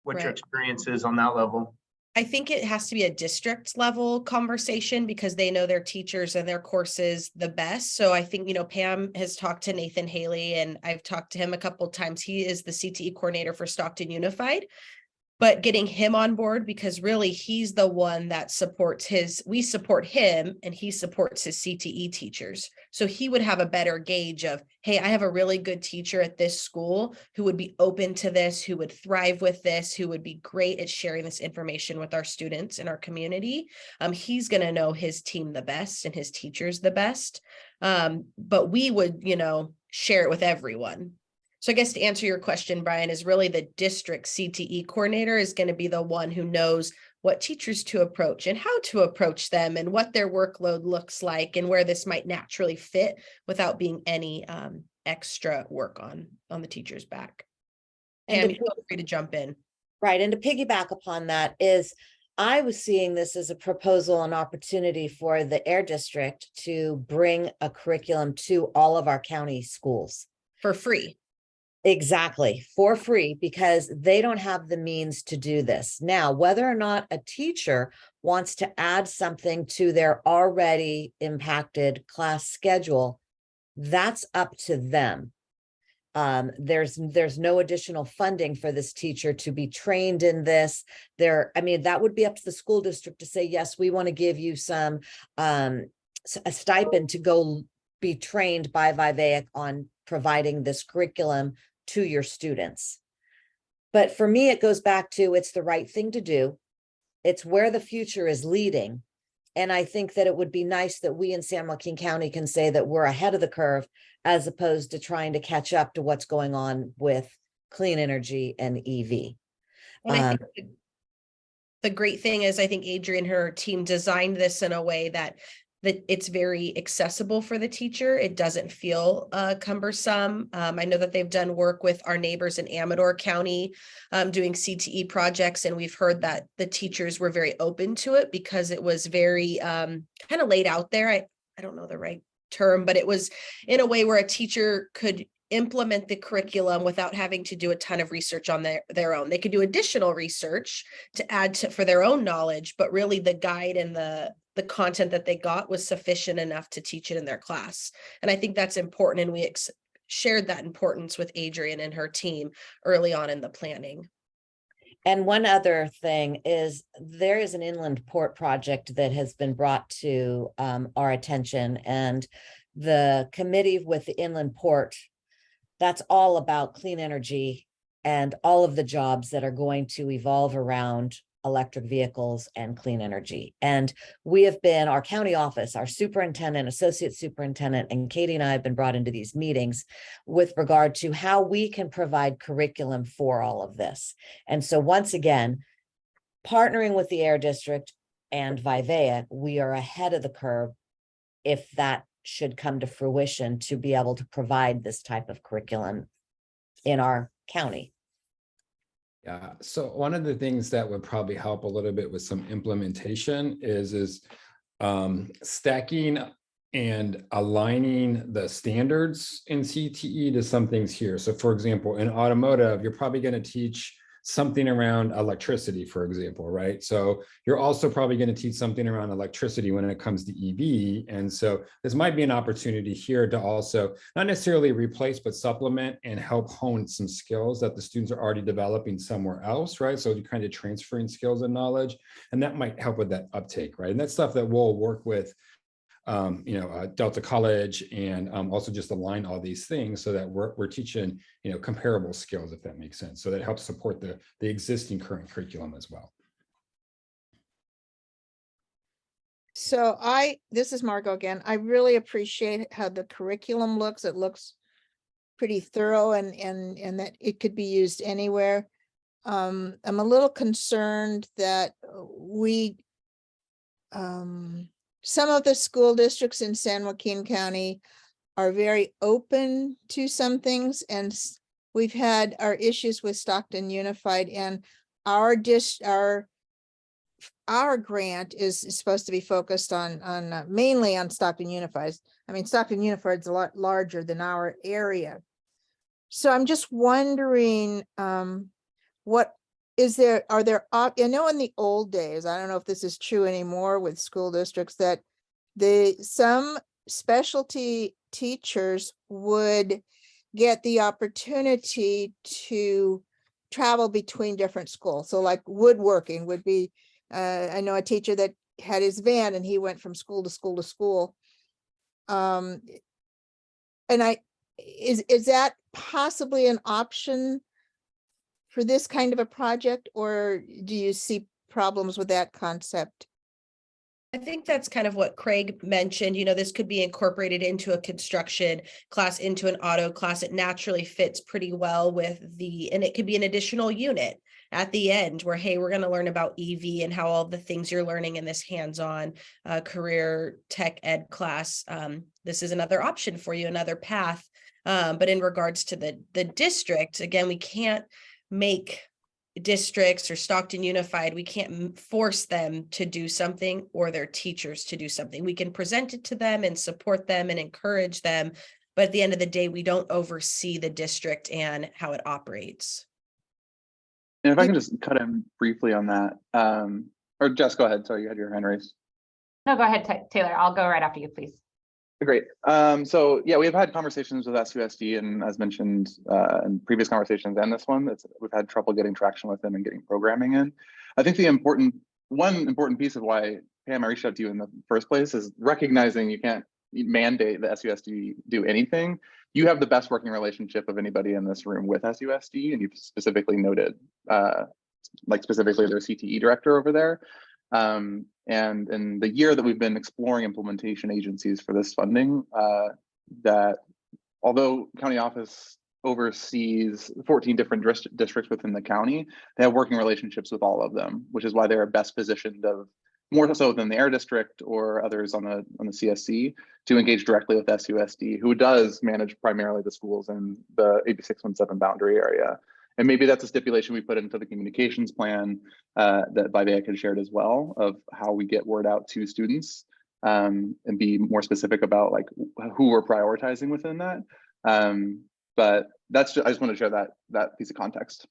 what your experience is on that level. I think it has to be a district level conversation because they know their teachers and their courses the best. So I think, you know, Pam has talked to Nathan Haley and I've talked to him a couple of times. He is the CTE coordinator for Stockton Unified, but getting him on board because really he's the one that supports we support him and he supports his CTE teachers. So he would have a better gauge of, hey, I have a really good teacher at this school who would be open to this, who would thrive with this, who would be great at sharing this information with our students in our community. He's going to know his team the best and his teachers the best. But we would, you know, share it with everyone. So I guess to answer your question, Brian, is really the district CTE coordinator is going to be the one who knows what teachers to approach and how to approach them and what their workload looks like and where this might naturally fit without being any extra work on the teacher's back. And feel free to jump in. Right. And to piggyback upon that is I was seeing this as a proposal, an opportunity for the Air District to bring a curriculum to all of our county schools. For free. Exactly, for free, because they don't have the means to do this. Now, whether or not a teacher wants to add something to their already impacted class schedule, that's up to them. There's no additional funding for this teacher to be trained in this. I mean, that would be up to the school district to say, yes, we want to give you some a stipend to go be trained by Vivaic on providing this curriculum to your students. But for me, it goes back to it's the right thing to do. It's where the future is leading. And I think that it would be nice that we in San Joaquin County can say that we're ahead of the curve as opposed to trying to catch up to what's going on with clean energy and EV. And I think the great thing is I think Adrienne and her team designed this in a way that it's very accessible for the teacher. It doesn't feel cumbersome. I know that they've done work with our neighbors in Amador County doing CTE projects, and we've heard that the teachers were very open to it because it was very kind of laid out there. I don't know the right term, but it was in a way where a teacher could implement the curriculum without having to do a ton of research on their own. They could do additional research to add to for their own knowledge, but really the guide and the content that they got was sufficient enough to teach it in their class. And I think that's important. And we shared that importance with Adrienne and her team early on in the planning. And one other thing is there is an inland port project that has been brought to our attention, and the committee with the inland port, that's all about clean energy and all of the jobs that are going to evolve around electric vehicles and clean energy. And we have been, our county office, our superintendent, associate superintendent, and Katie and I have been brought into these meetings with regard to how we can provide curriculum for all of this. And so once again, partnering with the Air District and Vivea, we are ahead of the curve if that should come to fruition to be able to provide this type of curriculum in our county. Yeah, so one of the things that would probably help a little bit with some implementation is stacking and aligning the standards in CTE to some things here. So for example, in automotive, you're probably going to teach something around electricity, for example, right? So you're also probably going to teach something around electricity when it comes to EV. And so this might be an opportunity here to also not necessarily replace, but supplement and help hone some skills that the students are already developing somewhere else, right? So you're kind of transferring skills and knowledge, and that might help with that uptake, right? And that's stuff that we'll work with Delta College, and also just align all these things so that we're teaching, comparable skills, if that makes sense. So that helps support the existing current curriculum as well. So this is Margot again. I really appreciate how the curriculum looks. It looks pretty thorough and that it could be used anywhere. I'm a little concerned that some of the school districts in San Joaquin County are very open to some things, and we've had our issues with Stockton Unified, and our grant is supposed to be focused on mainly on Stockton Unified. I mean, Stockton Unified is a lot larger than our area. So I'm just wondering, what is there, I know in the old days, I don't know if this is true anymore with school districts, that some specialty teachers would get the opportunity to travel between different schools. So like woodworking would be, I know a teacher that had his van and he went from school to school to school. And is that possibly an option for this kind of a project, or do you see problems with that concept? I think that's kind of what Craig mentioned. This could be incorporated into a construction class, into an auto class. It naturally fits pretty well with and it could be an additional unit at the end where, hey, we're going to learn about EV and how all the things you're learning in this hands-on career tech ed class. This is another option for you, another path. But in regards to the district, again, we can't make districts or Stockton Unified, we can't force them to do something or their teachers to do something. We can present it to them and support them and encourage them, but at the end of the day, we don't oversee the district and how it operates. And if I can just cut in briefly on that, or Jess, go ahead. Sorry, you had your hand raised. No, go ahead, Taylor. I'll go right after you, please. Great. So yeah, we've had conversations with SUSD, and as mentioned in previous conversations and this one, we've had trouble getting traction with them and getting programming in. I think one important piece of why, Pam, I reached out to you in the first place is recognizing you can't mandate the SUSD do anything. You have the best working relationship of anybody in this room with SUSD, and you've specifically noted, specifically their CTE director over there. And in the year that we've been exploring implementation agencies for this funding, that although county office oversees 14 different districts within the county, they have working relationships with all of them, which is why they're best positioned more so than the Air District or others on the CSC to engage directly with SUSD, who does manage primarily the schools in the AB 617 boundary area. And maybe that's a stipulation we put into the communications plan that Vivea had shared as well, of how we get word out to students and be more specific about who we're prioritizing within that. but that's just, I just want to share that piece of context.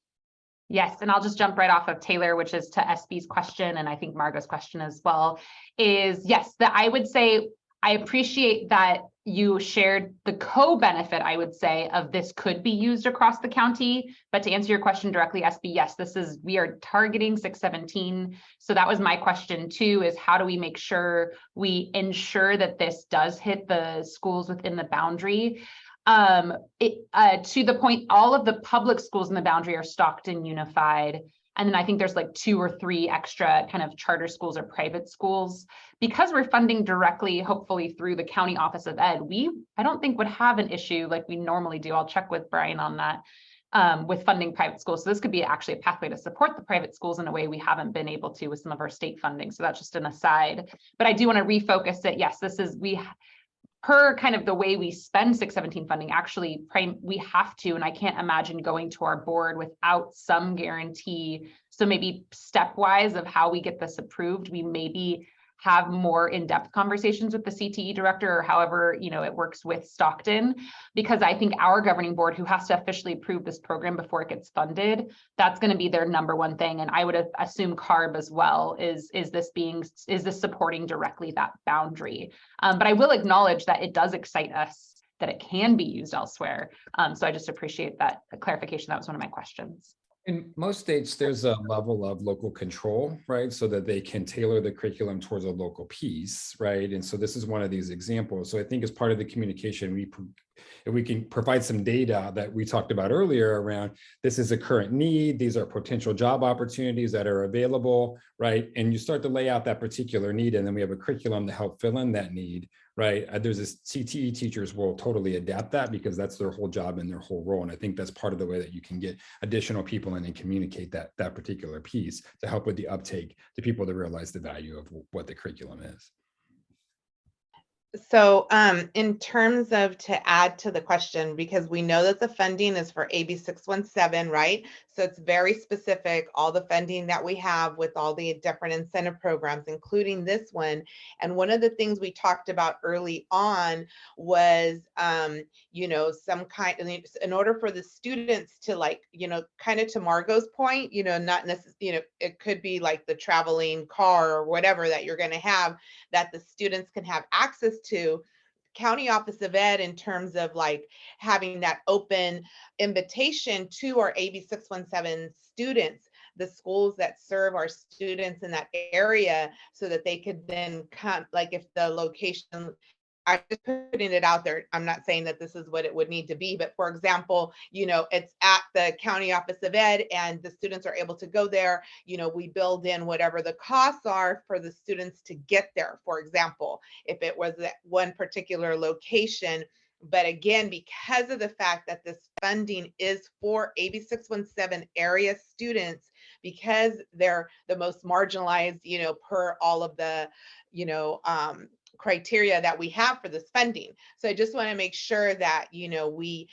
Yes, and I'll just jump right off of Taylor, which is to SB's question, and I think Margot's question as well, is yes, that I would say, I appreciate that you shared the co-benefit, I would say, of this could be used across the county. But to answer your question directly, SB, yes, we are targeting 617. So that was my question too, is how do we make sure we ensure that this does hit the schools within the boundary? To the point, all of the public schools in the boundary are Stockton Unified. And then I think there's like 2 or 3 extra kind of charter schools or private schools. Because we're funding directly, hopefully through the County Office of Ed, I don't think would have an issue like we normally do. I'll check with Brian on that with funding private schools. So this could be actually a pathway to support the private schools in a way we haven't been able to with some of our state funding. So that's just an aside. But I do want to refocus it. Yes, per kind of the way we spend 617 funding, actually we have to, and I can't imagine going to our board without some guarantee. So maybe stepwise of how we get this approved, we maybe have more in-depth conversations with the CTE director or however, it works with Stockton, because I think our governing board, who has to officially approve this program before it gets funded, that's going to be their number one thing. And I would assume CARB as well is this supporting directly that boundary? But I will acknowledge that it does excite us that it can be used elsewhere. So I just appreciate that clarification. That was one of my questions. In most states, there's a level of local control, right? So that they can tailor the curriculum towards a local piece, right? And so this is one of these examples. So I think as part of the communication, if we can provide some data that we talked about earlier around, this is a current need, these are potential job opportunities that are available, right? And you start to lay out that particular need, and then we have a curriculum to help fill in that need, right? There's this CTE teachers will totally adapt that because that's their whole job and their whole role. And I think that's part of the way that you can get additional people in and communicate that particular piece to help with the uptake to people to realize the value of what the curriculum is. So in terms of to add to the question, because we know that the funding is for AB 617, right? So it's very specific, all the funding that we have with all the different incentive programs, including this one. And one of the things we talked about early on was, some kind of, in order for the students to kind of to Margot's point, not necessarily, it could be like the traveling car or whatever that you're going to have that the students can have access to. County Office of Ed, in terms of having that open invitation to our AB 617 students, the schools that serve our students in that area, so that they could then come, if the location, I'm just putting it out there. I'm not saying that this is what it would need to be, but for example, it's at the County Office of Ed and the students are able to go there. We build in whatever the costs are for the students to get there. For example, if it was at one particular location, but again, because of the fact that this funding is for AB 617 area students, because they're the most marginalized, per all of the, criteria that we have for this funding. So I just want to make sure that, we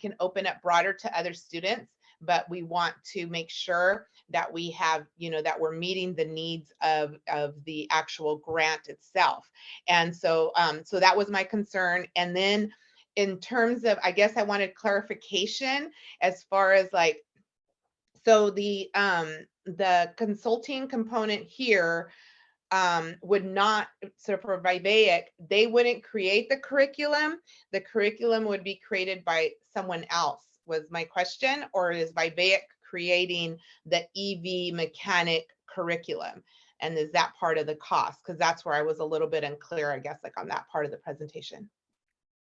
can open up broader to other students, but we want to make sure that we have, that we're meeting the needs of the actual grant itself. And so, so that was my concern. And then in terms of, I guess I wanted clarification as far as so the consulting component here, would not, so for Vivaic, they wouldn't create the curriculum would be created by someone else, was my question. Or is Vivaic creating the EV mechanic curriculum, and is that part of the cost? Because that's where I was a little bit unclear, I guess, on that part of the presentation.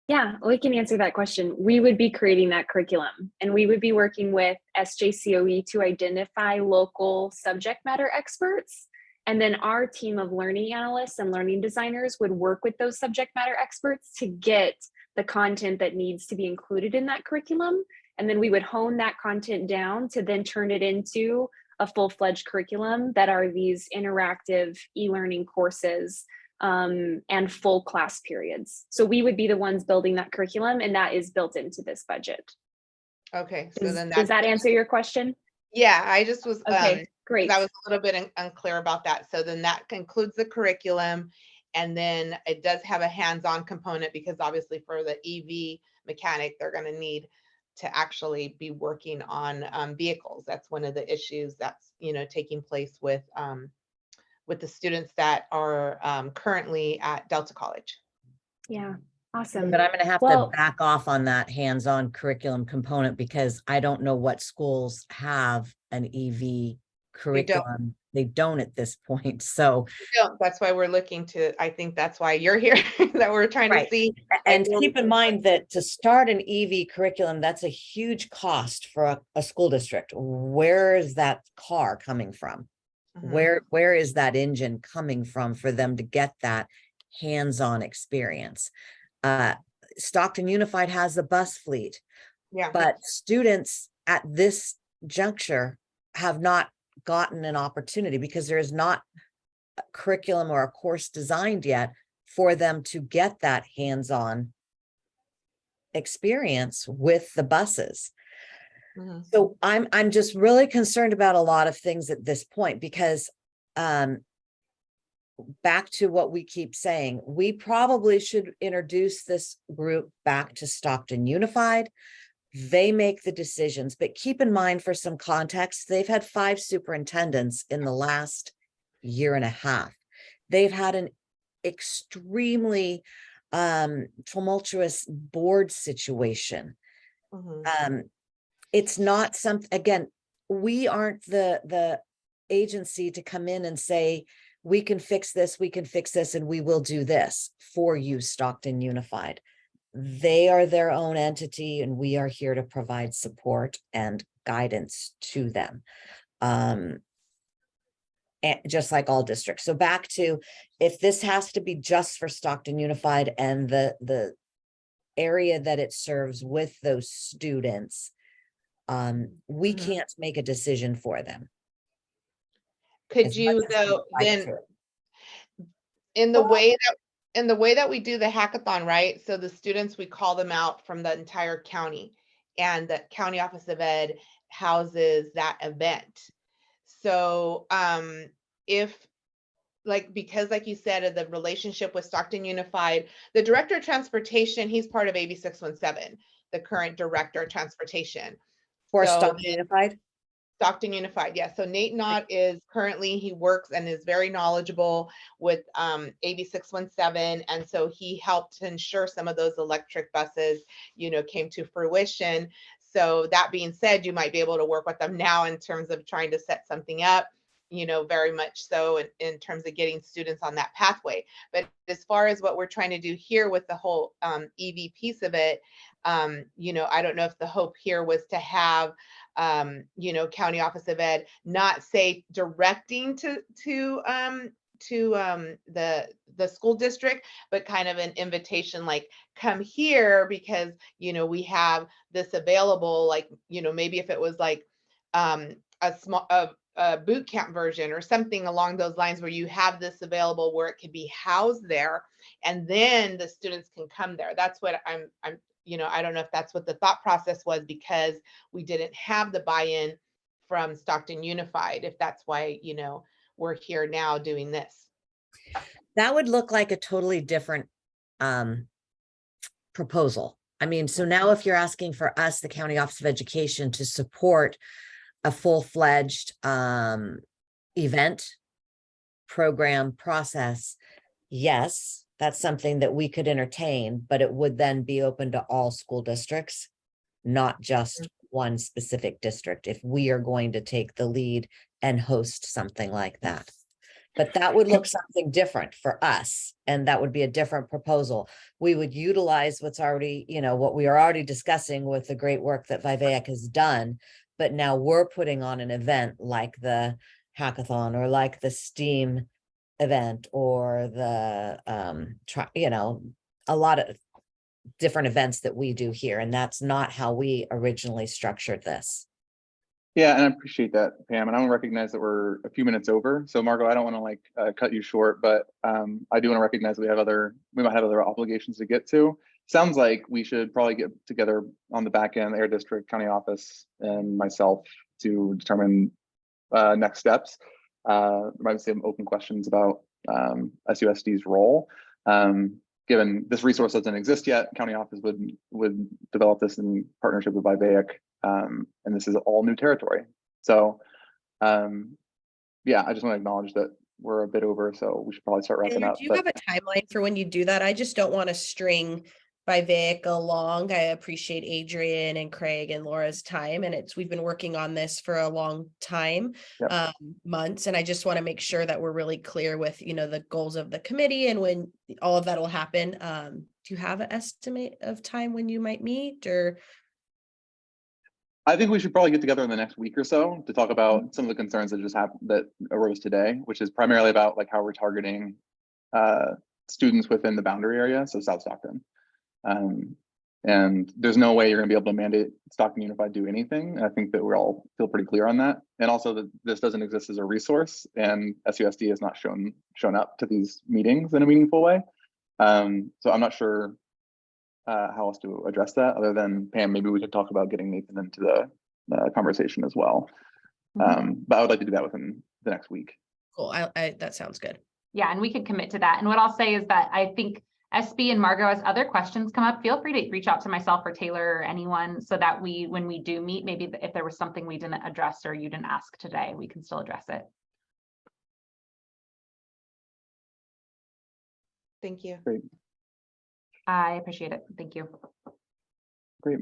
Yeah, we can answer that question. We would be creating that curriculum, and we would be working with SJCOE to identify local subject matter experts. And then our team of learning analysts and learning designers would work with those subject matter experts to get the content that needs to be included in that curriculum. And then we would hone that content down to then turn it into a full-fledged curriculum that are these interactive e-learning courses and full class periods. So we would be the ones building that curriculum, and that is built into this budget. Okay, so then does that answer your question? Yeah, I just was, okay, great. I was a little bit unclear about that. So then that concludes the curriculum. And then it does have a hands-on component, because obviously for the EV mechanic, they're going to need to actually be working on vehicles. That's one of the issues that's, you know, taking place with the students that are currently at Delta College. Yeah, awesome. But I'm going to have Well, to back off on that hands-on curriculum component because I don't know what schools have an EV curriculum. They don't at this point. So That's why we're looking to, I think that's why you're here, that we're trying to see. And keep in mind that to start an EV curriculum, that's a huge cost for a school district. Where is that car coming from? Where is that engine coming from for them to get that hands-on experience? Stockton Unified has a bus fleet, but students at this juncture have not gotten an opportunity because there is not a curriculum or a course designed yet for them to get that hands-on experience with the buses. So I'm just really concerned about a lot of things at this point because back to what we keep saying, we probably should introduce this group back to Stockton Unified. They make the decisions, but keep in mind for some context, they've had 5 superintendents in the last year and a half. They've had an extremely tumultuous board situation. It's not something, again, we aren't the agency to come in and say, we can fix this, and we will do this for you, Stockton Unified. They are their own entity, and we are here to provide support and guidance to them. And just like all districts. So back to, if this has to be just for Stockton Unified and the area that it serves with those students, we can't make a decision for them. Could you though then in the way that we do the hackathon, right? So the students, we call them out from the entire county, and the county office of ed houses that event. So if because like you said, of the relationship with Stockton Unified, the director of transportation, he's part of AB 617, the current director of transportation. For Stockton Unified? Stockton Unified, yeah. So Nate Knott is currently, he works and is very knowledgeable with AB 617. And so he helped to ensure some of those electric buses, you know, came to fruition. So that being said, you might be able to work with them now in terms of trying to set something up, you know, very much so in terms of getting students on that pathway. But as far as what we're trying to do here with the whole EV piece of it, you know, I don't know if the hope here was to have you know, county office of ed not say directing to the school district, but kind of an invitation like, come here because, you know, we have this available, like, you know, maybe if it was like a small a boot camp version or something along those lines where you have this available where it could be housed there and then the students can come there. That's what I'm you know, I don't know if that's what the thought process was because we didn't have the buy-in from Stockton Unified, if that's why, you know, we're here now doing this. That would look like a totally different proposal. I mean, so now if you're asking for us, the County Office of Education, to support a full-fledged event program process, yes, that's something that we could entertain, but it would then be open to all school districts, not just one specific district, if we are going to take the lead and host something like that. But that would look something different for us, and that would be a different proposal. We would utilize what's already, you know, what we are already discussing with the great work that Vivaic has done, but now we're putting on an event like the hackathon or like the STEAM event or the you know, a lot of different events that we do here, and that's not how we originally structured this. Yeah, and I appreciate that, Pam, and I want to recognize that we're a few minutes over. So Margot, I don't want to like cut you short, but I do want to recognize we might have other obligations to get to. Sounds like we should probably get together on the back end, Air District, County Office, and myself to determine next steps. There might be some open questions about SUSD's role. given this resource doesn't exist yet, county office would develop this in partnership with Vivaic, and this is all new territory. So yeah, I just want to acknowledge that we're a bit over, so we should probably start wrapping Taylor, up. do you have a timeline for when you do that? I just don't want to string Vivaic along. I appreciate Adrian and Craig and Laura's time, and we've been working on this for a long time, Yep. months, and I just want to make sure that we're really clear with, you know, the goals of the committee and when all of that will happen. Do you have an estimate of time when you might meet, or? I think we should probably get together in the next week or so to talk about some of the concerns that just happened, that arose today, which is primarily about like how we're targeting students within the boundary area, so South Stockton. And there's no way you're going to be able to mandate Stockton Unified do anything. I think that we all feel pretty clear on that, and also that this doesn't exist as a resource, and SUSD has not shown up to these meetings in a meaningful way. So I'm not sure how else to address that, other than Pam, maybe we could talk about getting Nathan into the conversation as well. But I would like to do that within the next week. Cool. That sounds good. Yeah, and we can commit to that. And what I'll say is that I think SB and Margot, as other questions come up, feel free to reach out to myself or Taylor or anyone, so that when we do meet, maybe if there was something we didn't address or you didn't ask today, we can still address it. Thank you. Great. I appreciate it. Thank you. Great.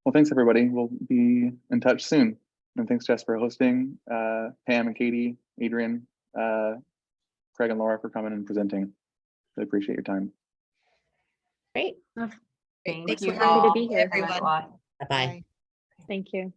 Well, thanks everybody. We'll be in touch soon. And thanks, Jess, for hosting, Pam and Katie, Adrian, Craig and Laura for coming and presenting. Really appreciate your time. Great. Thanks Thank you for all. Happy to be here. Everyone. Bye-bye. Thank you.